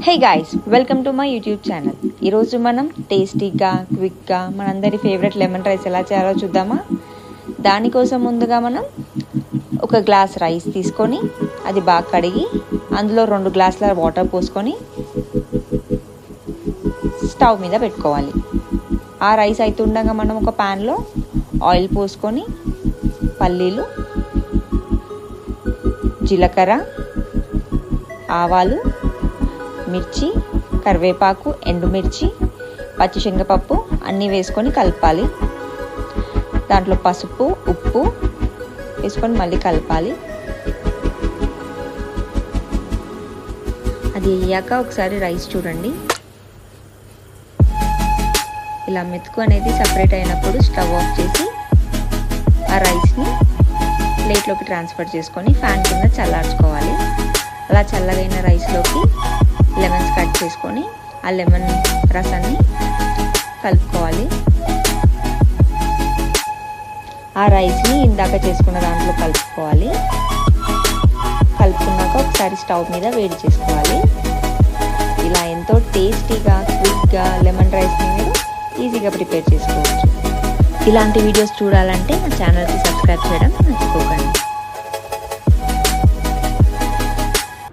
Hey guys, welcome to my YouTube channel. ఈరోజు మనం టేస్టీగా క్విక్గా మనందరి ఫేవరెట్ లెమన్ రైస్ ఎలా చేయాలో చూద్దామా. దానికోసం ముందుగా మనం ఒక గ్లాస్ రైస్ తీసుకొని అది బాగా కడిగి అందులో 2 గ్లాసుల వాటర్ పోసుకొని స్టవ్ మీద పెట్టుకోవాలి. ఆ రైస్ అవుతుండగా మనం ఒక ప్యాన్లో ఆయిల్ పోసుకొని పల్లీలు, జీలకర్ర, ఆవాలు, మిర్చి, కరివేపాకు, ఎండుమిర్చి, పచ్చిశనగపప్పు అన్నీ వేసుకొని కలపాలి. దాంట్లో పసుపు, ఉప్పు వేసుకొని మళ్ళీ కలపాలి. అది అయ్యాక ఒకసారి రైస్ చూడండి. ఇలా మెతుకు అనేది సపరేట్ అయినప్పుడు స్టవ్ ఆఫ్ చేసి ఆ రైస్ని ప్లేట్లోకి ట్రాన్స్ఫర్ చేసుకొని ఫ్యాన్ కింద చల్లార్చుకోవాలి. అలా చల్లగైన రైస్లోకి లెమన్స్ కట్ చేసుకొని ఆ లెమన్ రసాన్ని కలుపుకోవాలి. ఆ రైస్ని ఇందాక చేసుకున్న దాంట్లో కలుపుకోవాలి. కలుపుకున్నాక ఒకసారి స్టవ్ మీద వేడి చేసుకోవాలి. ఇలా ఎంతో టేస్టీగా క్విక్గా లెమన్ రైస్ని మీరు ఈజీగా ప్రిపేర్ చేసుకోవచ్చు. ఇలాంటి వీడియోస్ చూడాలంటే మా ఛానల్కి సబ్స్క్రైబ్ చేయడం మర్చిపోకండి.